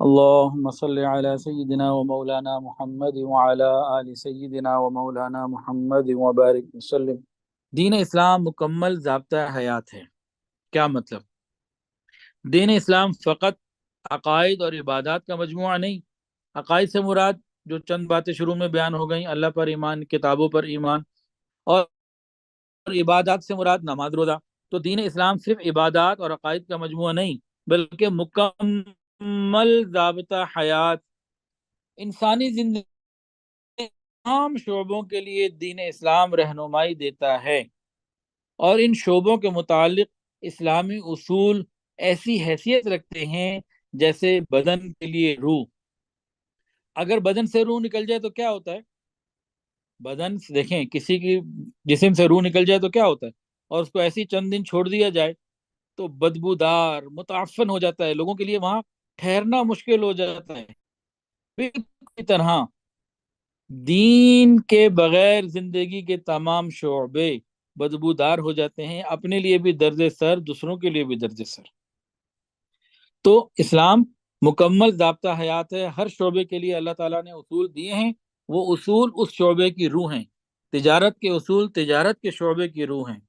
اللهم صل على سيدنا ومولانا محمد وعلى آل سيدنا ومولانا محمد وبارك وسلم۔ دین اسلام مکمل ضابطہ حیات ہے۔ کیا مطلب؟ دین اسلام فقط عقائد اور عبادات کا مجموعہ نہیں۔ عقائد سے مراد جو چند باتیں شروع میں بیان ہو گئیں، اللہ پر ایمان، کتابوں پر ایمان، اور عبادات سے مراد نماز روزہ۔ تو دین اسلام صرف عبادات اور عقائد کا مجموعہ نہیں، بلکہ مکمل ضابطہ حیات، انسانی زندگی کے تمام شعبوں کے لیے دین اسلام رہنمائی دیتا ہے۔ اور ان شعبوں کے متعلق اسلامی اصول ایسی حیثیت رکھتے ہیں جیسے بدن کے لیے روح۔ اگر بدن سے روح نکل جائے تو کیا ہوتا ہے؟ بدن دیکھیں، کسی کی جسم سے روح نکل جائے تو کیا ہوتا ہے؟ اور اس کو ایسی چند دن چھوڑ دیا جائے تو بدبودار، متعفن ہو جاتا ہے، لوگوں کے لیے وہاں ٹھہرنا مشکل ہو جاتا ہے۔ اسی طرح دین کے بغیر زندگی کے تمام شعبے بدبودار ہو جاتے ہیں، اپنے لیے بھی درد سر، دوسروں کے لیے بھی درد سر۔ تو اسلام مکمل ضابطہ حیات ہے۔ ہر شعبے کے لیے اللہ تعالیٰ نے اصول دیے ہیں، وہ اصول اس شعبے کی روح ہیں۔ تجارت کے اصول تجارت کے شعبے کی روح ہیں۔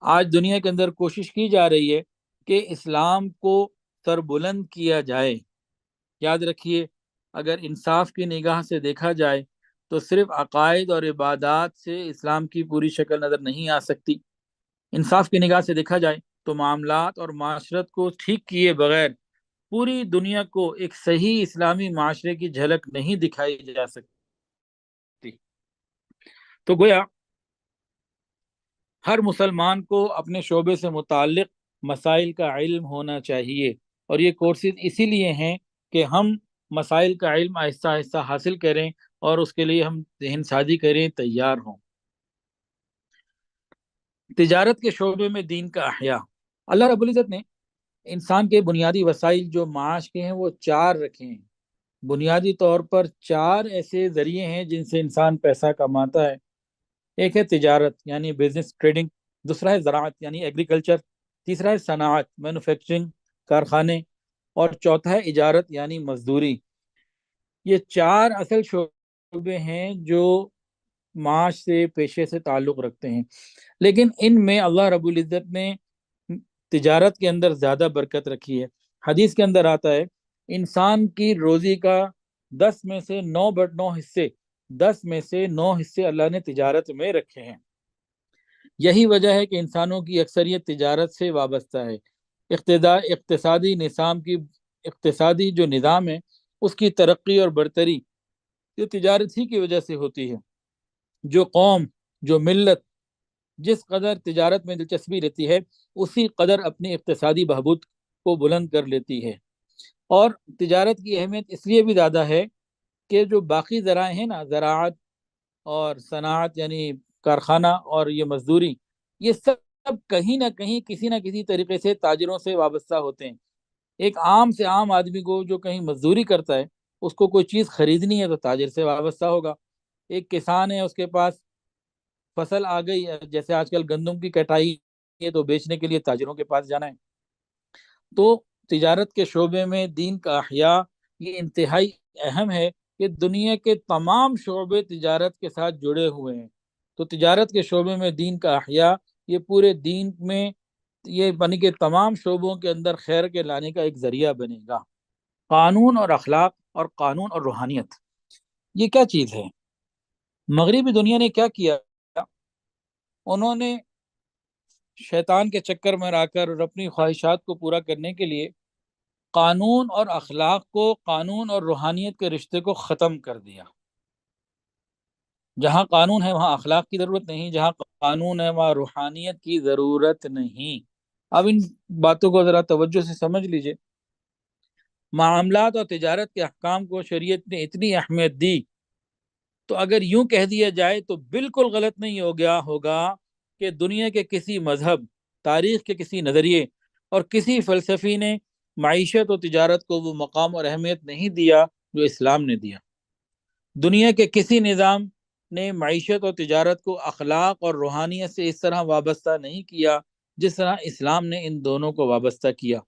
آج دنیا کے اندر کوشش کی جا رہی ہے کہ اسلام کو سر بلند کیا جائے۔ یاد رکھیے، اگر انصاف کی نگاہ سے دیکھا جائے تو صرف عقائد اور عبادات سے اسلام کی پوری شکل نظر نہیں آ سکتی۔ انصاف کی نگاہ سے دیکھا جائے تو معاملات اور معاشرت کو ٹھیک کیے بغیر پوری دنیا کو ایک صحیح اسلامی معاشرے کی جھلک نہیں دکھائی جا سکتی۔ تو گویا ہر مسلمان کو اپنے شعبے سے متعلق مسائل کا علم ہونا چاہیے، اور یہ کورسز اسی لیے ہیں کہ ہم مسائل کا علم آہستہ آہستہ حاصل کریں اور اس کے لیے ہم ذہن سازی کریں، تیار ہوں۔ تجارت کے شعبے میں دین کا احیاء۔ اللہ رب العزت نے انسان کے بنیادی وسائل جو معاش کے ہیں وہ 4 رکھے ہیں۔ بنیادی طور پر 4 ایسے ذریعے ہیں جن سے انسان پیسہ کماتا ہے۔ ایک ہے تجارت یعنی بزنس، ٹریڈنگ۔ دوسرا ہے زراعت یعنی ایگریکلچر۔ تیسرا ہے صناعت، مینوفیکچرنگ، کارخانے۔ اور چوتھا ہے اجارت یعنی مزدوری۔ یہ 4 اصل شعبے ہیں جو معاش سے، پیشے سے تعلق رکھتے ہیں، لیکن ان میں اللہ رب العزت نے تجارت کے اندر زیادہ برکت رکھی ہے۔ حدیث کے اندر آتا ہے انسان کی روزی کا 10 میں سے 9/9 حصے 10 میں سے 9 حصے اللہ نے تجارت میں رکھے ہیں۔ یہی وجہ ہے کہ انسانوں کی اکثریت تجارت سے وابستہ ہے۔ اقتصادی جو نظام ہے اس کی ترقی اور برتری یہ تجارت ہی کی وجہ سے ہوتی ہے۔ جو قوم، جو ملت جس قدر تجارت میں دلچسپی لیتی ہے اسی قدر اپنی اقتصادی بہبود کو بلند کر لیتی ہے۔ اور تجارت کی اہمیت اس لیے بھی زیادہ ہے کہ جو باقی ذرائع ہیں نا، زراعت اور صناعت یعنی کارخانہ اور یہ مزدوری، یہ سب کہیں نہ کہیں کسی نہ کسی طریقے سے تاجروں سے وابستہ ہوتے ہیں۔ ایک عام سے عام آدمی کو جو کہیں مزدوری کرتا ہے اس کو کوئی چیز خریدنی ہے تو تاجر سے وابستہ ہوگا۔ ایک کسان ہے، اس کے پاس فصل آ گئی، جیسے آج کل گندم کی کٹائی ہے تو بیچنے کے لیے تاجروں کے پاس جانا ہے۔ تو تجارت کے شعبے میں دین کا احیاء یہ انتہائی اہم ہے کہ دنیا کے تمام شعبے تجارت کے ساتھ جڑے ہوئے ہیں۔ تو تجارت کے شعبے میں دین کا احیاء یہ پورے دین میں یہ بنی کہ تمام شعبوں کے اندر خیر کے لانے کا ایک ذریعہ بنے گا۔ قانون اور اخلاق اور قانون اور روحانیت، یہ کیا چیز ہے؟ مغربی دنیا نے کیا کیا؟ انہوں نے شیطان کے چکر میں آ کر اور اپنی خواہشات کو پورا کرنے کے لیے قانون اور اخلاق کو، قانون اور روحانیت کے رشتے کو ختم کر دیا۔ جہاں قانون ہے وہاں اخلاق کی ضرورت نہیں، جہاں قانون ہے وہاں روحانیت کی ضرورت نہیں۔ اب ان باتوں کو ذرا توجہ سے سمجھ لیجئے۔ معاملات اور تجارت کے احکام کو شریعت نے اتنی اہمیت دی تو اگر یوں کہہ دیا جائے تو بالکل غلط نہیں ہوگا کہ دنیا کے کسی مذہب، تاریخ کے کسی نظریے اور کسی فلسفی نے معیشت و تجارت کو وہ مقام اور اہمیت نہیں دیا جو اسلام نے دیا۔ دنیا کے کسی نظام نے معیشت اور تجارت کو اخلاق اور روحانیت سے اس طرح وابستہ نہیں کیا جس طرح اسلام نے ان دونوں کو وابستہ کیا۔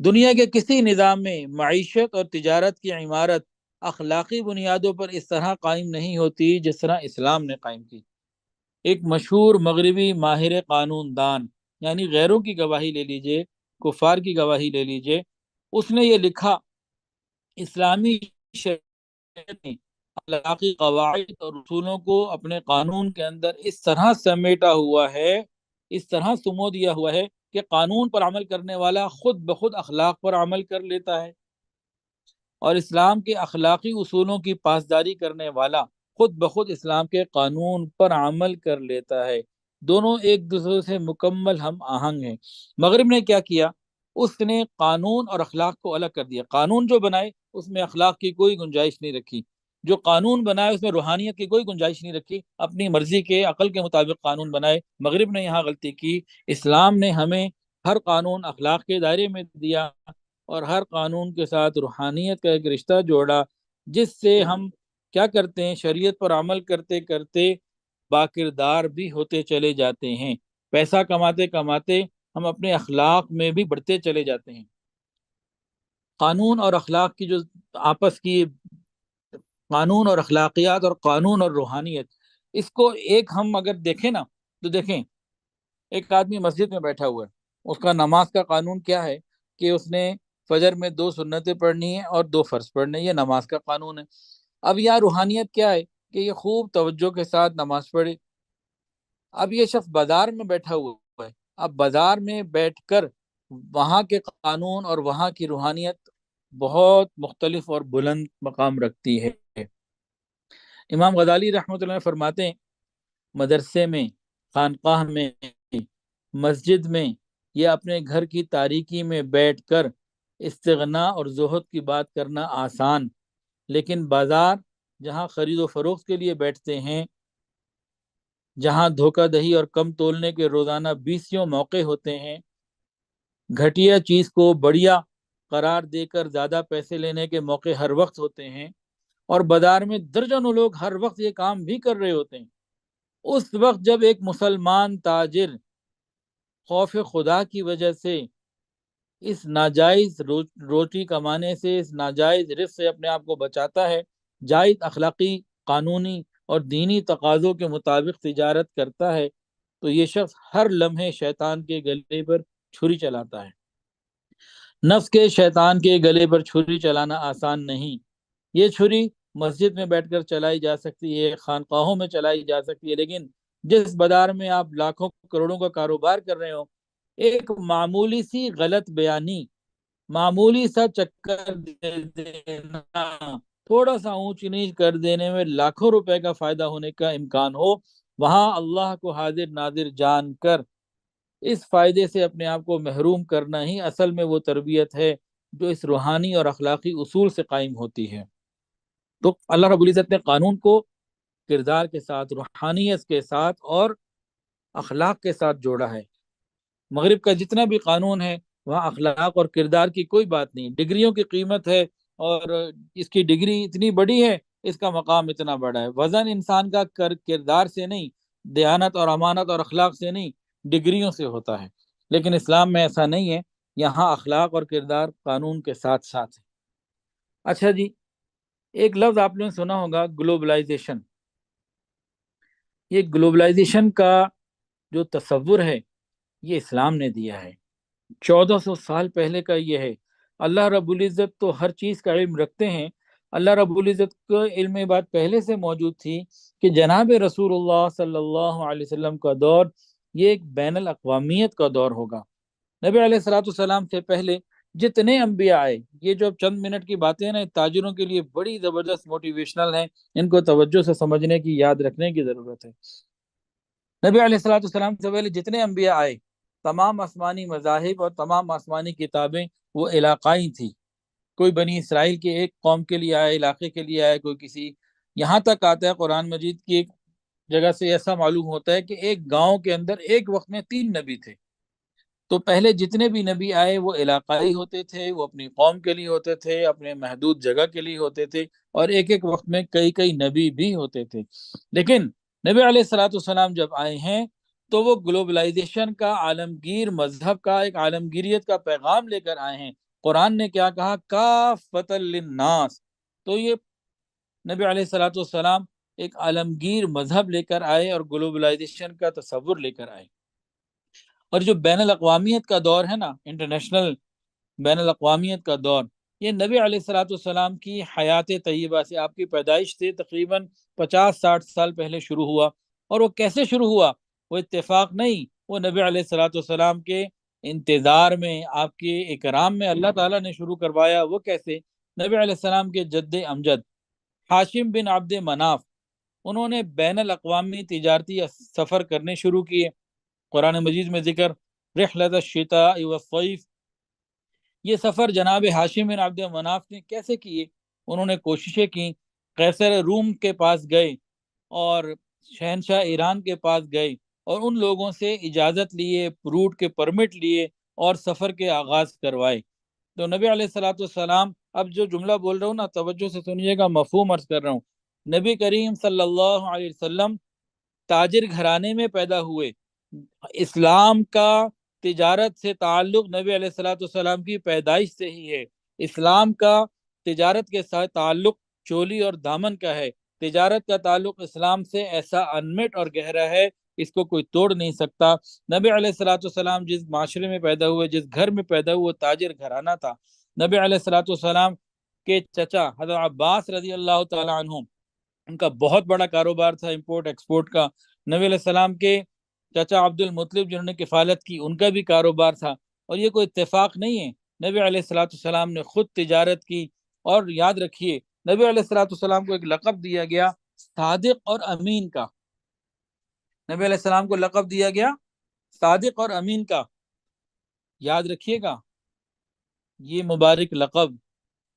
دنیا کے کسی نظام میں معیشت اور تجارت کی عمارت اخلاقی بنیادوں پر اس طرح قائم نہیں ہوتی جس طرح اسلام نے قائم کی۔ ایک مشہور مغربی ماہر قانون دان، یعنی غیروں کی گواہی لے لیجئے، کفار کی گواہی لے لیجئے، اس نے یہ لکھا، اسلامی شریعت نے اخلاقی قواعد اور اصولوں کو اپنے قانون کے اندر اس طرح سمیٹا ہوا ہے، اس طرح سمو دیا ہوا ہے کہ قانون پر عمل کرنے والا خود بخود اخلاق پر عمل کر لیتا ہے، اور اسلام کے اخلاقی اصولوں کی پاسداری کرنے والا خود بخود اسلام کے قانون پر عمل کر لیتا ہے۔ دونوں ایک دوسرے سے مکمل ہم آہنگ ہیں۔ مغرب نے کیا کیا؟ اس نے قانون اور اخلاق کو الگ کر دیا۔ قانون جو بنائے اس میں اخلاق کی کوئی گنجائش نہیں رکھی، جو قانون بنائے اس میں روحانیت کی کوئی گنجائش نہیں رکھی، اپنی مرضی کے عقل کے مطابق قانون بنائے۔ مغرب نے یہاں غلطی کی۔ اسلام نے ہمیں ہر قانون اخلاق کے دائرے میں دیا، اور ہر قانون کے ساتھ روحانیت کا ایک رشتہ جوڑا، جس سے ہم کیا کرتے ہیں؟ شریعت پر عمل کرتے کرتے باکردار بھی ہوتے چلے جاتے ہیں۔ پیسہ کماتے کماتے ہم اپنے اخلاق میں بھی بڑھتے چلے جاتے ہیں۔ قانون اور اخلاق کی جو آپس کی، قانون اور اخلاقیات اور قانون اور روحانیت، اس کو ایک ہم اگر دیکھیں نا تو دیکھیں، ایک آدمی مسجد میں بیٹھا ہوا ہے، اس کا نماز کا قانون کیا ہے کہ اس نے فجر میں 2 سنتیں پڑھنی ہیں اور 2 فرض پڑھنے، یہ نماز کا قانون ہے۔ اب یہاں روحانیت کیا ہے کہ یہ خوب توجہ کے ساتھ نماز پڑھے۔ اب یہ شخص بازار میں بیٹھا ہوا ہے، اب بازار میں بیٹھ کر وہاں کے قانون اور وہاں کی روحانیت بہت مختلف اور بلند مقام رکھتی ہے۔ امام غزالی رحمۃ اللہ فرماتے ہیں، مدرسے میں، خانقاہ میں، مسجد میں یا اپنے گھر کی تاریکی میں بیٹھ کر استغنا اور زہد کی بات کرنا آسان، لیکن بازار جہاں خرید و فروخت کے لیے بیٹھتے ہیں، جہاں دھوکہ دہی اور کم تولنے کے روزانہ 20 موقع ہوتے ہیں، گھٹیا چیز کو بڑھیا قرار دے کر زیادہ پیسے لینے کے موقع ہر وقت ہوتے ہیں، اور بازار میں درجنوں لوگ ہر وقت یہ کام بھی کر رہے ہوتے ہیں، اس وقت جب ایک مسلمان تاجر خوف خدا کی وجہ سے اس ناجائز روٹی کمانے سے، اس ناجائز رزق سے اپنے آپ کو بچاتا ہے، جائز اخلاقی، قانونی اور دینی تقاضوں کے مطابق تجارت کرتا ہے، تو یہ شخص ہر لمحے شیطان کے گلے پر چھری چلاتا ہے۔ نفس کے شیطان کے گلے پر چھری چلانا آسان نہیں۔ یہ چھری مسجد میں بیٹھ کر چلائی جا سکتی ہے، خانقاہوں میں چلائی جا سکتی ہے، لیکن جس بازار میں آپ لاکھوں کروڑوں کا کاروبار کر رہے ہو، ایک معمولی سی غلط بیانی، معمولی سا چکر دے دینا، تھوڑا سا اونچ نیچ کر دینے میں لاکھوں روپے کا فائدہ ہونے کا امکان ہو، وہاں اللہ کو حاضر ناظر جان کر اس فائدے سے اپنے آپ کو محروم کرنا ہی اصل میں وہ تربیت ہے جو اس روحانی اور اخلاقی اصول سے قائم ہوتی ہے۔ تو اللہ رب العزت نے قانون کو کردار کے ساتھ، روحانیت کے ساتھ اور اخلاق کے ساتھ جوڑا ہے۔ مغرب کا جتنا بھی قانون ہے وہاں اخلاق اور کردار کی کوئی بات نہیں۔ ڈگریوں کی قیمت ہے، اور اس کی ڈگری اتنی بڑی ہے، اس کا مقام اتنا بڑا ہے۔ وزن انسان کا کردار سے نہیں، دیانت اور امانت اور اخلاق سے نہیں، ڈگریوں سے ہوتا ہے۔ لیکن اسلام میں ایسا نہیں ہے، یہاں اخلاق اور کردار قانون کے ساتھ ساتھ ہے۔ اچھا جی، ایک لفظ آپ نے سنا ہوگا، گلوبلائزیشن۔ یہ گلوبلائزیشن کا جو تصور ہے یہ اسلام نے دیا ہے، 1400 سال پہلے کا یہ ہے۔ اللہ رب العزت تو ہر چیز کا علم رکھتے ہیں۔ اللہ رب العزت کو علم بات پہلے سے موجود تھی کہ جناب رسول اللہ صلی اللہ علیہ وسلم کا دور یہ ایک بین الاقوامیت کا دور ہوگا۔ نبی علیہ الصلوۃ والسلام سے پہلے جتنے انبیاء آئے، یہ جو چند منٹ کی باتیں نا تاجروں کے لیے بڑی زبردست موٹیویشنل ہیں، ان کو توجہ سے سمجھنے کی، یاد رکھنے کی ضرورت ہے۔ نبی علیہ الصلوۃ والسلام سے پہلے جتنے انبیاء آئے، تمام آسمانی مذاہب اور تمام آسمانی کتابیں وہ علاقائی تھی۔ کوئی بنی اسرائیل کے ایک قوم کے لیے آئے، علاقے کے لیے آئے، کوئی کسی، یہاں تک آتا ہے قرآن مجید کی ایک جگہ سے ایسا معلوم ہوتا ہے کہ ایک گاؤں کے اندر ایک وقت میں 3 نبی تھے۔ تو پہلے جتنے بھی نبی آئے وہ علاقائی ہوتے تھے، وہ اپنی قوم کے لیے ہوتے تھے، اپنے محدود جگہ کے لیے ہوتے تھے، اور ایک ایک وقت میں کئی کئی نبی بھی ہوتے تھے۔ لیکن نبی علیہ الصلوۃ والسلام جب آئے ہیں تو وہ گلوبلائزیشن کا، عالمگیر مذہب کا، ایک عالمگیریت کا پیغام لے کر آئے ہیں قرآن نے کیا کہا؟ کافۃ للناس. تو یہ نبی علیہ الصلوۃ والسلام ایک عالمگیر مذہب لے کر آئے اور گلوبلائزیشن کا تصور لے کر آئے. اور جو بین الاقوامیت کا دور ہے نا، انٹرنیشنل بین الاقوامیت کا دور، یہ نبی علیہ الصلوۃ والسلام کی حیات طیبہ سے، آپ کی پیدائش سے تقریباً 50-60 سال پہلے شروع ہوا. اور وہ کیسے شروع ہوا؟ وہ اتفاق نہیں، وہ نبی علیہ الصلوۃ والسلام کے انتظار میں، آپ کے اکرام میں اللہ تعالیٰ نے شروع کروایا. وہ کیسے؟ نبی علیہ السلام کے جد امجد ہاشم بن عبد مناف، انہوں نے بین الاقوامی تجارتی سفر کرنے شروع کیے. قرآن مجید میں ذکر رحلۃ الشتاء والصیف، یہ سفر جناب ہاشم بن عبد مناف نے کیسے کیے؟ انہوں نے کوششیں کی، قیصر روم کے پاس گئے اور شہنشاہ ایران کے پاس گئے اور ان لوگوں سے اجازت لیے، روٹ کے پرمٹ لیے اور سفر کے آغاز کروائے. تو نبی علیہ الصلوۃ والسلام، اب جو جملہ بول رہا ہوں نا توجہ سے سنیے گا، مفہوم عرض کر رہا ہوں. نبی کریم صلی اللہ علیہ وسلم تاجر گھرانے میں پیدا ہوئے. اسلام کا تجارت سے تعلق نبی علیہ الصلوۃ والسلام کی پیدائش سے ہی ہے. اسلام کا تجارت کے ساتھ تعلق چولی اور دامن کا ہے. تجارت کا تعلق اسلام سے ایسا انمٹ اور گہرا ہے، اس کو کوئی توڑ نہیں سکتا. نبی علیہ الصلوۃ والسلام جس معاشرے میں پیدا ہوئے، جس گھر میں پیدا ہوئے، وہ تاجر گھرانہ تھا. نبی علیہ الصلوۃ والسلام کے چچا حضرت عباس رضی اللہ تعالی عنہ، ان کا بہت بڑا کاروبار تھا امپورٹ ایکسپورٹ کا. نبی علیہ السلام کے چچا عبد المطلب جنہوں نے کفالت کی، ان کا بھی کاروبار تھا. اور یہ کوئی اتفاق نہیں ہے، نبی علیہ الصلوۃ والسلام نے خود تجارت کی. اور یاد رکھیے، نبی علیہ الصلوۃ والسلام کو ایک لقب دیا گیا صادق اور امین کا. نبی علیہ السلام کو لقب دیا گیا صادق اور امین کا. یاد رکھیے گا، یہ مبارک لقب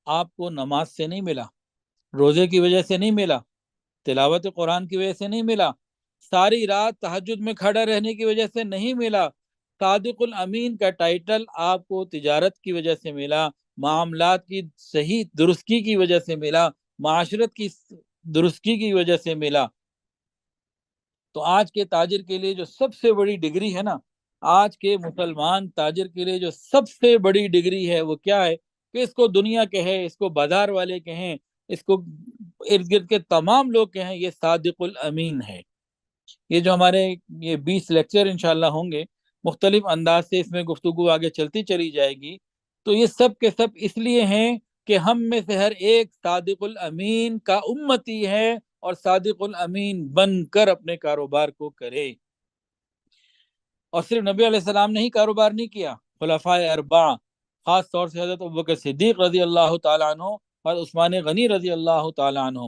آپ کو نماز سے نہیں ملا، روزے کی وجہ سے نہیں ملا، تلاوت قرآن کی وجہ سے نہیں ملا، ساری رات تہجد میں کھڑا رہنے کی وجہ سے نہیں ملا. صادق الامین کا ٹائٹل آپ کو تجارت کی وجہ سے ملا، معاملات کی صحیح درستگی کی وجہ سے ملا، معاشرت کی درستگی کی وجہ سے ملا. تو آج کے تاجر کے لیے جو سب سے بڑی ڈگری ہے نا، آج کے مسلمان تاجر کے لیے جو سب سے بڑی ڈگری ہے، وہ کیا ہے؟ کہ اس کو دنیا کہے، اس کو بازار والے کہیں، اس کو ارد گرد کے تمام لوگ کہیں، یہ صادق الامین ہے. یہ جو ہمارے یہ 20 لیکچر انشاءاللہ ہوں گے، مختلف انداز سے اس میں گفتگو آگے چلتی چلی جائے گی. تو یہ سب کے سب اس لیے ہیں کہ ہم میں سے ہر ایک صادق الامین کا امتی ہے اور صادق الامین بن کر اپنے کاروبار کو کرے. اور صرف نبی علیہ السلام نے ہی کاروبار نہیں کیا، خلفائے اربعہ، خاص طور سے حضرت ابوبکر صدیق رضی اللہ تعالیٰ عنہ اور عثمان غنی رضی اللہ تعالیٰ عنہ،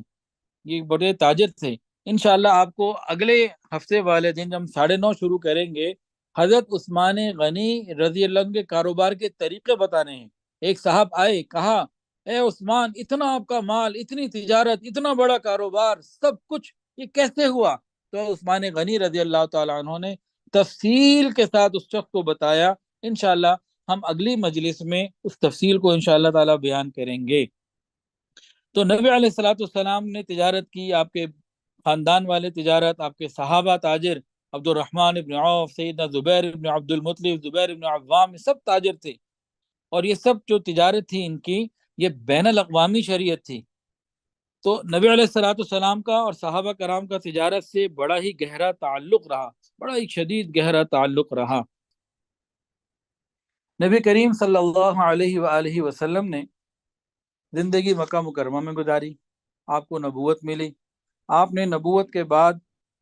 یہ بڑے تاجر تھے. انشاءاللہ آپ کو اگلے ہفتے والے دن جب ہم 9:30 شروع کریں گے، حضرت عثمان غنی رضی اللہ عنہ کے کاروبار کے طریقے بتانے ہیں. ایک صاحب آئے، کہا اے عثمان، اتنا آپ کا مال، اتنی تجارت، اتنا بڑا کاروبار، سب کچھ یہ کیسے ہوا؟ تو عثمان غنی رضی اللہ تعالیٰ عنہ نے تفصیل کے ساتھ اس شخص کو بتایا. انشاءاللہ ہم اگلی مجلس میں اس تفصیل کو انشاءاللہ تعالیٰ بیان کریں گے. تو نبی علیہ الصلوۃ والسلام نے تجارت کی، آپ کے خاندان والے تجارت، آپ کے صحابہ تاجر، عبد الرحمن ابن عوف، سیدنا زبیر ابن عبد المطلب، زبیر ابن عوام، سب تاجر تھے. اور یہ سب جو تجارت تھی ان کی، یہ بین الاقوامی شریعت تھی. تو نبی علیہ الصلوۃ والسلام کا اور صحابہ کرام کا تجارت سے بڑا ہی گہرا تعلق رہا، بڑا ہی شدید گہرا تعلق رہا. نبی کریم صلی اللہ علیہ وآلہ وسلم نے زندگی مکہ مکرمہ میں گزاری، آپ کو نبوت ملی. آپ نے نبوت کے بعد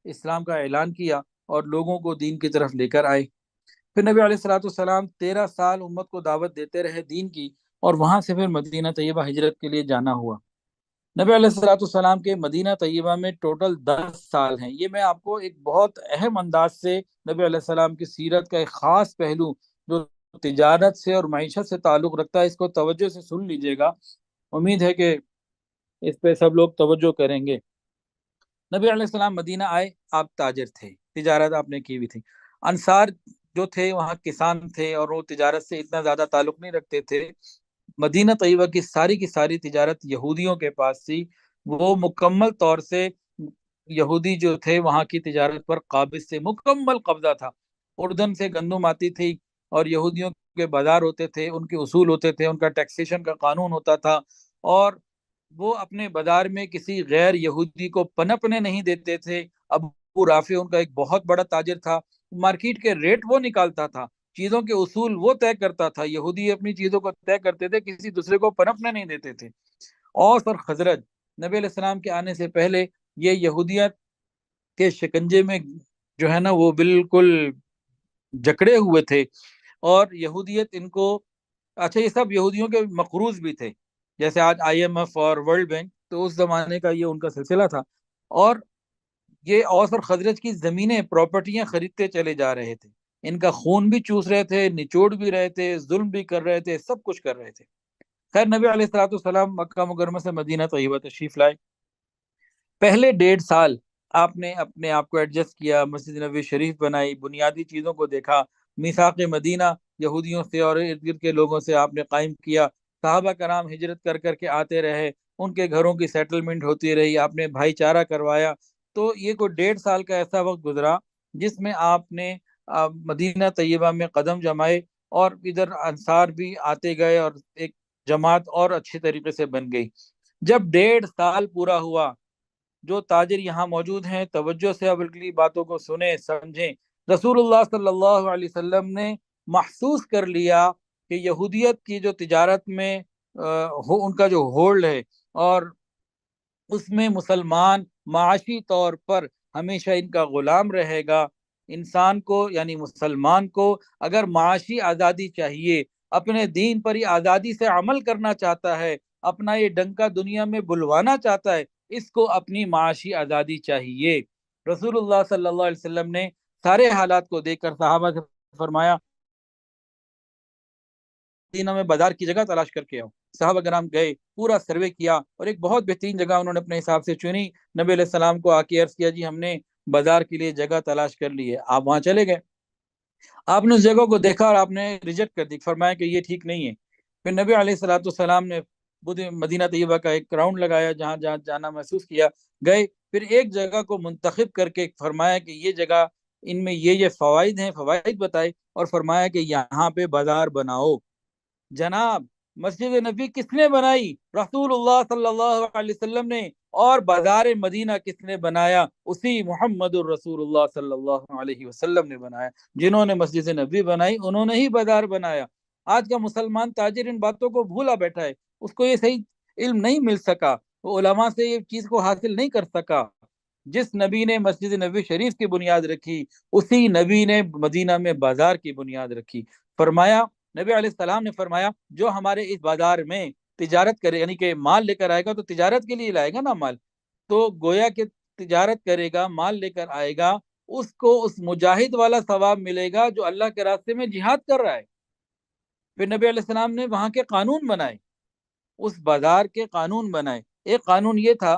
اسلام کا اعلان کیا اور لوگوں کو دین کی طرف لے کر آئے. پھر نبی علیہ الصلوۃ والسلام 13 سال امت کو دعوت دیتے رہے دین کی، اور وہاں سے پھر مدینہ طیبہ ہجرت کے لیے جانا ہوا. نبی علیہ الصلوۃ والسلام کے مدینہ طیبہ میں ٹوٹل 10 سال ہیں. یہ میں آپ کو ایک بہت اہم انداز سے نبی علیہ السلام کی سیرت کا ایک خاص پہلو جو تجارت سے اور معیشت سے تعلق رکھتا ہے، اس کو توجہ سے سن لیجئے گا. امید ہے کہ اس پہ سب لوگ توجہ کریں گے. نبی علیہ السلام مدینہ آئے، آپ تاجر تھے، تجارت آپ نے کی ہوئی تھی. انصار جو تھے وہاں کسان تھے اور وہ تجارت سے اتنا زیادہ تعلق نہیں رکھتے تھے. مدینہ طیبہ کی ساری تجارت یہودیوں کے پاس تھی. وہ مکمل طور سے یہودی جو تھے وہاں کی تجارت پر قابض سے مکمل قبضہ تھا. اردن سے گندم آتی تھی اور یہودیوں کے بازار ہوتے تھے، ان کے اصول ہوتے تھے، ان کا ٹیکسیشن کا قانون ہوتا تھا، اور وہ اپنے بازار میں کسی غیر یہودی کو پنپنے نہیں دیتے تھے۔ ابو رافع ان کا ایک بہت بڑا تاجر تھا، مارکیٹ کے ریٹ وہ نکالتا تھا، چیزوں کے اصول وہ طے کرتا تھا، یہودی اپنی چیزوں کو طے کرتے تھے، کسی دوسرے کو پنپنے نہیں دیتے تھے۔ اوس اور خزرج نبی علیہ السلام کے آنے سے پہلے یہ یہودیت کے شکنجے میں جو ہے نا وہ بالکل جکڑے ہوئے تھے، اور یہودیت ان کو، اچھا یہ سب یہودیوں کے مقروض بھی تھے، جیسے آج آئی ایم ایف اور ورلڈ بینک، تو اس زمانے کا یہ ان کا سلسلہ تھا، اور یہ اوس اور خزرج کی زمینیں پراپرٹیاں خریدتے چلے جا رہے تھے، ان کا خون بھی چوس رہے تھے، نچوڑ بھی رہے تھے، ظلم بھی کر رہے تھے، سب کچھ کر رہے تھے۔ خیر نبی علیہ الصلوۃ والسلام مکہ مکرمہ سے مدینہ طیبہ تشریف لائے، پہلے 1.5 سال آپ نے اپنے آپ کو ایڈجسٹ کیا، مسجد نبوی شریف بنائی، بنیادی چیزوں کو دیکھا، میثاق مدینہ یہودیوں سے اور ارد گرد کے لوگوں سے آپ نے قائم کیا، صحابہ کرام ہجرت کر کر کے آتے رہے، ان کے گھروں کی سیٹلمنٹ ہوتی رہی، آپ نے بھائی چارہ کروایا۔ تو یہ کوئی 1.5 سال کا ایسا وقت گزرا جس میں آپ نے مدینہ طیبہ میں قدم جمائے، اور ادھر انصار بھی آتے گئے، اور ایک جماعت اور اچھے طریقے سے بن گئی۔ جب 1.5 سال پورا ہوا، جو تاجر یہاں موجود ہیں توجہ سے اب اگلی باتوں کو سنیں سمجھیں۔ رسول اللہ صلی اللہ علیہ وسلم نے محسوس کر لیا کہ یہودیت کی جو تجارت میں ان کا جو ہولڈ ہے، اور اس میں مسلمان معاشی طور پر ہمیشہ ان کا غلام رہے گا۔ انسان کو یعنی مسلمان کو اگر معاشی آزادی چاہیے، اپنے دین پر ہی آزادی سے عمل کرنا چاہتا ہے، اپنا یہ ڈنکا دنیا میں بلوانا چاہتا ہے، اس کو اپنی معاشی آزادی چاہیے۔ رسول اللہ صلی اللہ علیہ وسلم نے سارے حالات کو دیکھ کر صحابہ سے فرمایا، مدینہ میں بازار کی جگہ تلاش کر کے آؤ۔ صحابہ کرام گئے، پورا سروے کیا، اور ایک بہت بہترین جگہ انہوں نے اپنے حساب سے چنی۔ نبی علیہ السلام کو آ کے عرض کیا، جی ہم نے بازار کے لیے جگہ تلاش کر لی ہے۔ آپ وہاں چلے گئے، آپ نے اس جگہ کو دیکھا اور آپ نے ریجیکٹ کر دی، فرمایا کہ یہ ٹھیک نہیں ہے۔ پھر نبی علیہ الصلوۃ والسلام نے مدینہ طیبہ کا ایک راؤنڈ لگایا، جہاں جہاں جانا محسوس کیا گئے، پھر ایک جگہ کو منتخب کر کے فرمایا کہ یہ جگہ، ان میں یہ فوائد ہیں، فوائد بتائے، اور فرمایا کہ یہاں پہ بازار بناؤ۔ جناب مسجد نبی کس نے بنائی؟ رسول اللہ صلی اللہ علیہ وسلم نے۔ اور بازار مدینہ کس نے بنایا؟ اسی محمد الرسول اللہ صلی اللہ علیہ وسلم نے بنایا۔ جنہوں نے مسجد نبی بنائی انہوں نے ہی بازار بنایا۔ آج کا مسلمان تاجر ان باتوں کو بھولا بیٹھا ہے، اس کو یہ صحیح علم نہیں مل سکا، وہ علماء سے یہ چیز کو حاصل نہیں کر سکا۔ جس نبی نے مسجد نبی شریف کی بنیاد رکھی، اسی نبی نے مدینہ میں بازار کی بنیاد رکھی۔ فرمایا، نبی علیہ السلام نے فرمایا، جو ہمارے اس بازار میں تجارت کرے، یعنی کہ مال لے کر آئے گا، تو تجارت کے لیے لائے گا نا مال، تو گویا کہ تجارت کرے گا، مال لے کر آئے گا، اس کو اس مجاہد والا ثواب ملے گا جو اللہ کے راستے میں جہاد کر رہا ہے۔ پھر نبی علیہ السلام نے وہاں کے قانون بنائے، اس بازار کے قانون بنائے۔ ایک قانون یہ تھا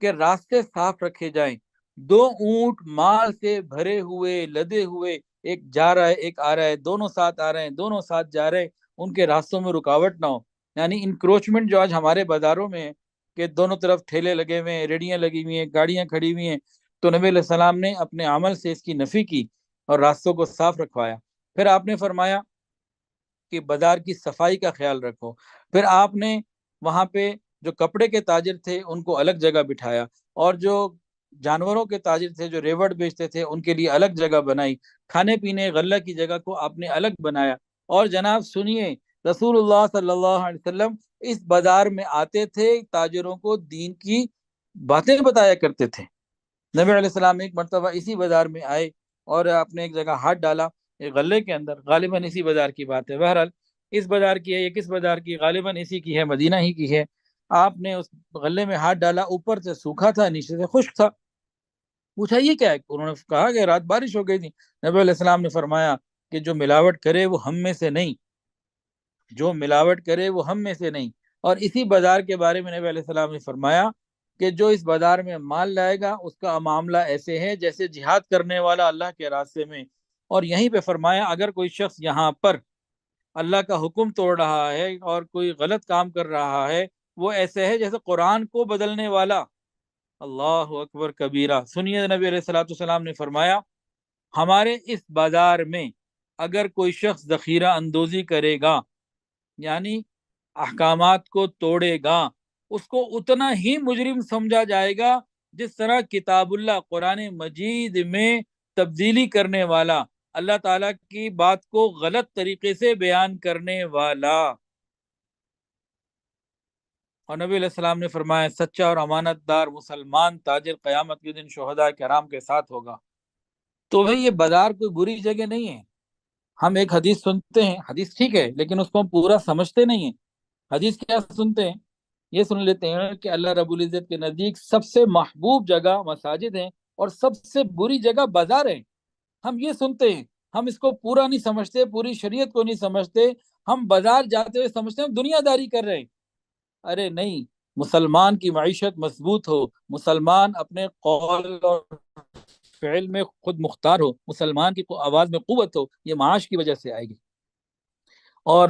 کہ راستے صاف رکھے جائیں، 2 اونٹ مال سے بھرے ہوئے لدے ہوئے، ایک جا رہا ہے ایک آ رہا ہے، دونوں ساتھ آ رہے ہیں، دونوں ساتھ جا رہے ہیں، ان کے راستوں میں رکاوٹ نہ ہو۔ یعنی انکروچمنٹ جو آج ہمارے بازاروں میں ہے کہ دونوں طرف ٹھیلے لگے ہوئے ہیں، ریڑیاں لگی ہوئی ہیں، گاڑیاں کھڑی ہوئی ہیں، تو نبی علیہ السلام نے اپنے عمل سے اس کی نفی کی اور راستوں کو صاف رکھوایا۔ پھر آپ نے فرمایا کہ بازار کی صفائی کا خیال رکھو۔ پھر آپ نے وہاں پہ جو کپڑے کے تاجر تھے ان کو الگ جگہ بٹھایا، اور جو جانوروں کے تاجر تھے جو ریوڑ بیچتے تھے ان کے لیے الگ جگہ بنائی، کھانے پینے غلہ کی جگہ کو آپ نے الگ بنایا۔ اور جناب سنیے، رسول اللہ صلی اللہ علیہ وسلم اس بازار میں آتے تھے، تاجروں کو دین کی باتیں بتایا کرتے تھے۔ نبی علیہ السلام ایک مرتبہ اسی بازار میں آئے اور آپ نے ایک جگہ ہاتھ ڈالا ایک غلے کے اندر، غالباً اسی بازار کی بات ہے، بہرحال اس بازار کی ہے، یہ کس بازار کی، غالباً اسی کی ہے، مدینہ ہی کی ہے۔ آپ نے اس غلے میں ہاتھ ڈالا، اوپر سے سوکھا تھا، نیچے سے خشک تھا۔ پوچھا یہ کیا ہے؟ انہوں نے کہا کہ رات بارش ہو گئی تھی۔ نبی علیہ السلام نے فرمایا کہ جو ملاوٹ کرے وہ ہم میں سے نہیں، جو ملاوٹ کرے وہ ہم میں سے نہیں۔ اور اسی بازار کے بارے میں نبی علیہ السلام نے فرمایا کہ جو اس بازار میں مال لائے گا اس کا معاملہ ایسے ہے جیسے جہاد کرنے والا اللہ کے راستے میں۔ اور یہیں پہ فرمایا اگر کوئی شخص یہاں پر اللہ کا حکم توڑ رہا ہے اور کوئی غلط کام کر رہا ہے، وہ ایسے ہے جیسے قرآن کو بدلنے والا۔ اللہ اکبر کبیرہ۔ سنیے، نبی علیہ الصلوۃ والسلام نے فرمایا ہمارے اس بازار میں اگر کوئی شخص ذخیرہ اندوزی کرے گا یعنی احکامات کو توڑے گا، اس کو اتنا ہی مجرم سمجھا جائے گا جس طرح کتاب اللہ قرآن مجید میں تبدیلی کرنے والا، اللہ تعالیٰ کی بات کو غلط طریقے سے بیان کرنے والا۔ اور نبی علیہ السلام نے فرمایا سچا اور امانت دار مسلمان تاجر قیامت کے دن شہداء کرام کے ساتھ ہوگا۔ تو بھئی یہ بازار کوئی بری جگہ نہیں ہے۔ ہم ایک حدیث سنتے ہیں، حدیث ٹھیک ہے لیکن اس کو ہم پورا سمجھتے نہیں ہیں۔ حدیث کیا سنتے ہیں؟ یہ سن لیتے ہیں کہ اللہ رب العزت کے نزدیک سب سے محبوب جگہ مساجد ہیں اور سب سے بری جگہ بازار ہیں۔ ہم یہ سنتے ہیں، ہم اس کو پورا نہیں سمجھتے، پوری شریعت کو نہیں سمجھتے، ہم بازار جاتے ہوئے سمجھتے ہیں ہم دنیا داری کر رہے ہیں۔ ارے نہیں، مسلمان کی معیشت مضبوط ہو، مسلمان اپنے قول اور فعل میں خود مختار ہو، مسلمان کی آواز میں قوت ہو، یہ معاش کی وجہ سے آئے گی۔ اور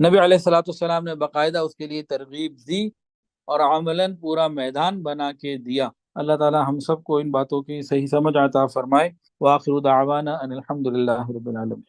نبی علیہ الصلوۃ والسلام نے باقاعدہ اس کے لیے ترغیب دی اور عملاً پورا میدان بنا کے دیا۔ اللہ تعالی ہم سب کو ان باتوں کی صحیح سمجھ عطا فرمائے۔ وآخر دعوانا ان الحمد للہ رب العالمین۔